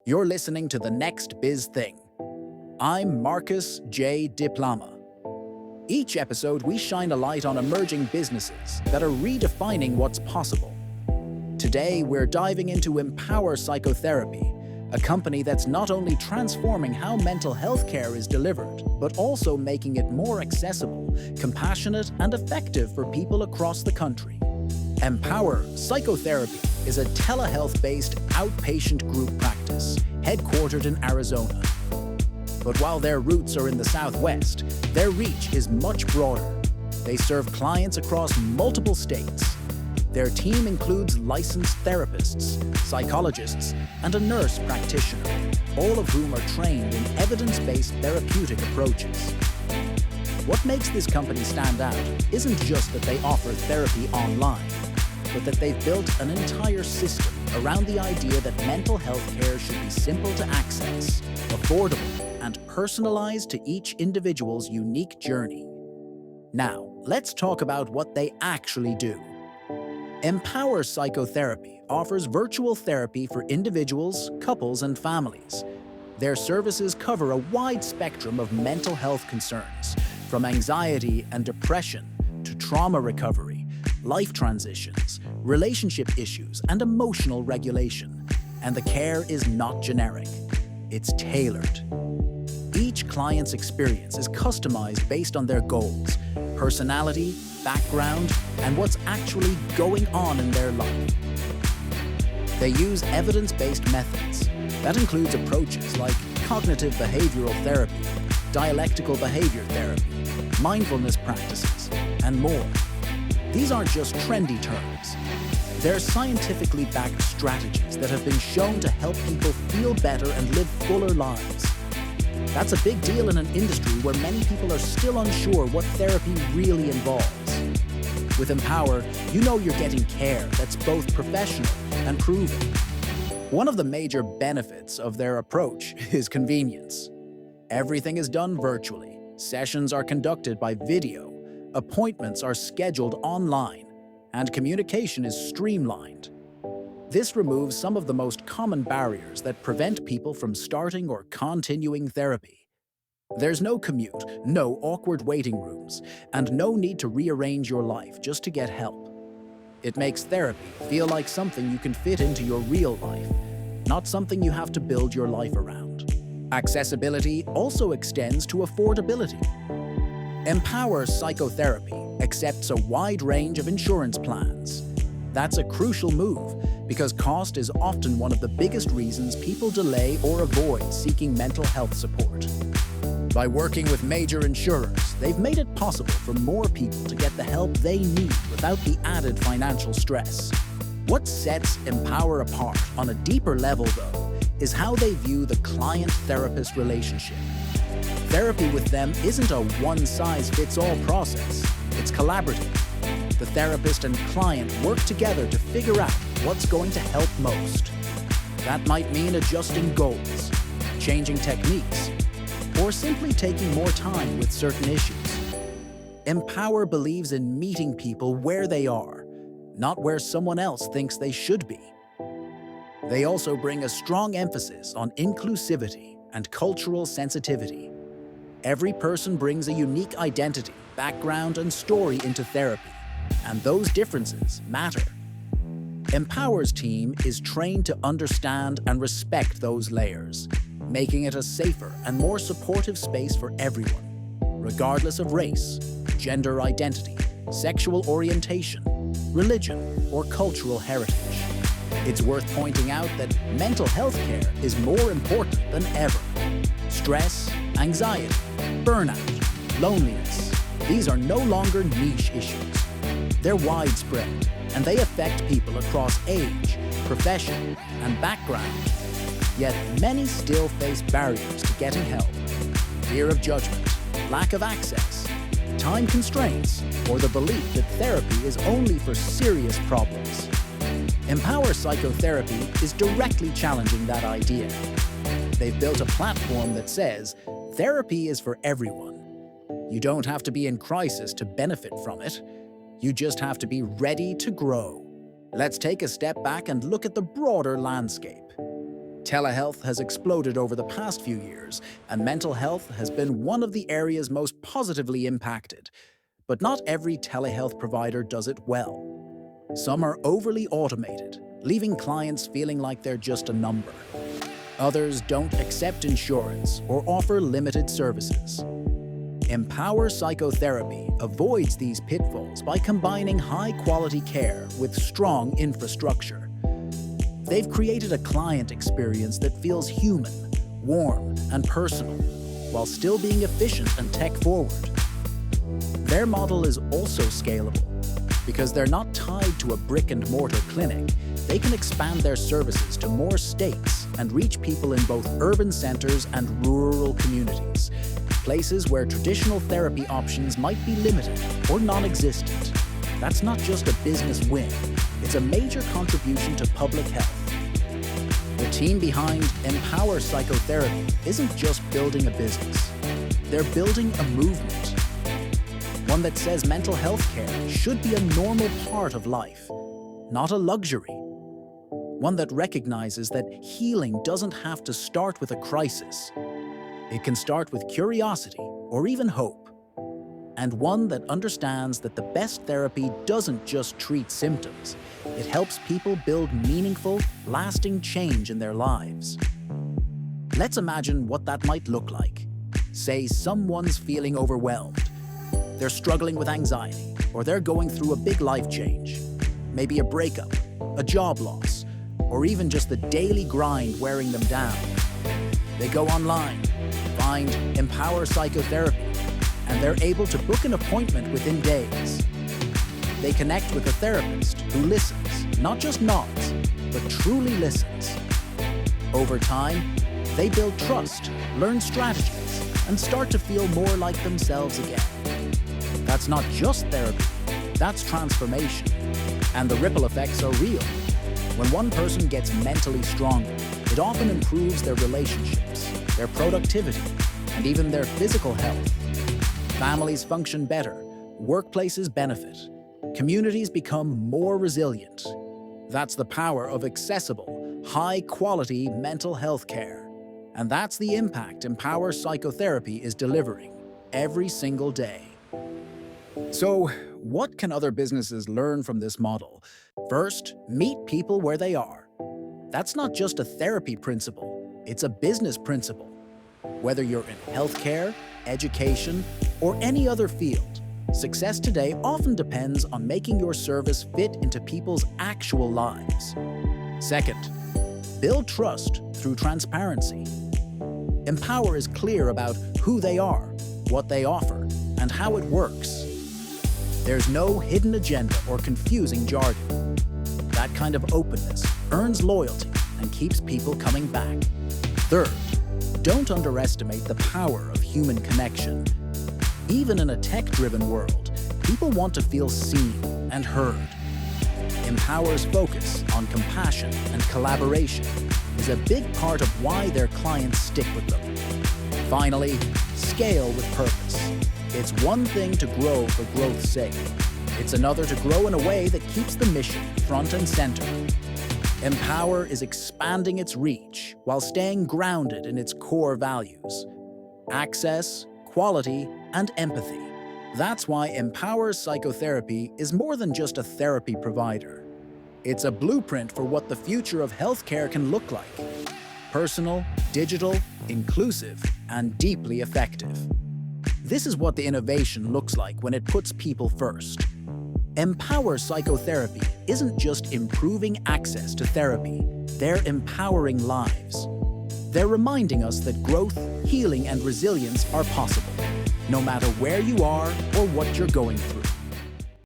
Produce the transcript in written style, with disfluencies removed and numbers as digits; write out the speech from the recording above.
You're listening to the next Biz Thing. I'm Marcus J. Diploma. Each episode, we shine a light on emerging businesses that are redefining what's possible. Today, we're diving into Empower Psychotherapy, a company that's not only transforming how mental health care is delivered, but also making it more accessible, compassionate, and effective for people across the country. Empower Psychotherapy is a telehealth-based outpatient group practice headquartered in Arizona. But while their roots are in the Southwest, their reach is much broader. They serve clients across multiple states. Their team includes licensed therapists, psychologists, and a nurse practitioner, all of whom are trained in evidence-based therapeutic approaches. What makes this company stand out isn't just that they offer therapy online, but that they've built an entire system around the idea that mental health care should be simple to access, affordable, and personalized to each individual's unique journey. Now, let's talk about what they actually do. Empower Psychotherapy offers virtual therapy for individuals, couples, and families. Their services cover a wide spectrum of mental health concerns, from anxiety and depression to trauma recovery, life transitions, relationship issues, and emotional regulation. And the care is not generic. It's tailored. Each client's experience is customized based on their goals, personality, background, and what's actually going on in their life. They use evidence-based methods. That includes approaches like cognitive behavioral therapy, dialectical behavior therapy, mindfulness practices, and more. These aren't just trendy terms. They're scientifically backed strategies that have been shown to help people feel better and live fuller lives. That's a big deal in an industry where many people are still unsure what therapy really involves. With Empower, you know you're getting care that's both professional and proven. One of the major benefits of their approach is convenience. Everything is done virtually. Sessions are conducted by video. Appointments are scheduled online, and communication is streamlined. This removes some of the most common barriers that prevent people from starting or continuing therapy. There's no commute, no awkward waiting rooms, and no need to rearrange your life just to get help. It makes therapy feel like something you can fit into your real life, not something you have to build your life around. Accessibility also extends to affordability. Empower Psychotherapy accepts a wide range of insurance plans. That's a crucial move because cost is often one of the biggest reasons people delay or avoid seeking mental health support. By working with major insurers, they've made it possible for more people to get the help they need without the added financial stress. What sets Empower apart on a deeper level, though, is how they view the client-therapist relationship. Therapy with them isn't a one-size-fits-all process. It's collaborative. The therapist and client work together to figure out what's going to help most. That might mean adjusting goals, changing techniques, or simply taking more time with certain issues. Empower believes in meeting people where they are, not where someone else thinks they should be. They also bring a strong emphasis on inclusivity and cultural sensitivity. Every person brings a unique identity, background, and story into therapy, and those differences matter. Empower's team is trained to understand and respect those layers, making it a safer and more supportive space for everyone, regardless of race, gender identity, sexual orientation, religion, or cultural heritage. It's worth pointing out that mental health care is more important than ever. Stress, anxiety, burnout, loneliness, these are no longer niche issues. They're widespread, and they affect people across age, profession, and background. Yet many still face barriers to getting help. Fear of judgment, lack of access, time constraints, or the belief that therapy is only for serious problems. Empower Psychotherapy is directly challenging that idea. They've built a platform that says, therapy is for everyone. You don't have to be in crisis to benefit from it. You just have to be ready to grow. Let's take a step back and look at the broader landscape. Telehealth has exploded over the past few years, and mental health has been one of the areas most positively impacted. But not every telehealth provider does it well. Some are overly automated, leaving clients feeling like they're just a number. Others don't accept insurance or offer limited services. Empower Psychotherapy avoids these pitfalls by combining high-quality care with strong infrastructure. They've created a client experience that feels human, warm, and personal, while still being efficient and tech-forward. Their model is also scalable. Because they're not tied to a brick-and-mortar clinic, they can expand their services to more states and reach people in both urban centers and rural communities, places where traditional therapy options might be limited or non-existent. That's not just a business win, it's a major contribution to public health. The team behind Empower Psychotherapy isn't just building a business, they're building a movement. One that says mental health care should be a normal part of life, not a luxury. One that recognizes that healing doesn't have to start with a crisis. It can start with curiosity or even hope. And one that understands that the best therapy doesn't just treat symptoms. It helps people build meaningful, lasting change in their lives. Let's imagine what that might look like. Say someone's feeling overwhelmed. They're struggling with anxiety, or they're going through a big life change. Maybe a breakup, a job loss, or even just the daily grind wearing them down. They go online, find Empower Psychotherapy, and they're able to book an appointment within days. They connect with a therapist who listens, not just nods, but truly listens. Over time, they build trust, learn strategies, and start to feel more like themselves again. That's not just therapy, that's transformation. And the ripple effects are real. When one person gets mentally stronger, it often improves their relationships, their productivity, and even their physical health. Families function better, workplaces benefit, communities become more resilient. That's the power of accessible, high-quality mental health care. And that's the impact Empower Psychotherapy is delivering every single day. So, what can other businesses learn from this model? First, meet people where they are. That's not just a therapy principle, it's a business principle. Whether you're in healthcare, education, or any other field, success today often depends on making your service fit into people's actual lives. Second, build trust through transparency. Empower is clear about who they are, what they offer, and how it works. There's no hidden agenda or confusing jargon. That kind of openness earns loyalty and keeps people coming back. Third, don't underestimate the power of human connection. Even in a tech-driven world, people want to feel seen and heard. Empower's focus on compassion and collaboration is a big part of why their clients stick with them. Finally, scale with purpose. It's one thing to grow for growth's sake. It's another to grow in a way that keeps the mission front and center. Empower is expanding its reach while staying grounded in its core values: access, quality, and empathy. That's why Empower Psychotherapy is more than just a therapy provider. It's a blueprint for what the future of healthcare can look like: personal, digital, inclusive, and deeply effective. This is what the innovation looks like when it puts people first. Empower Psychotherapy isn't just improving access to therapy, they're empowering lives. They're reminding us that growth, healing, and resilience are possible, no matter where you are or what you're going through.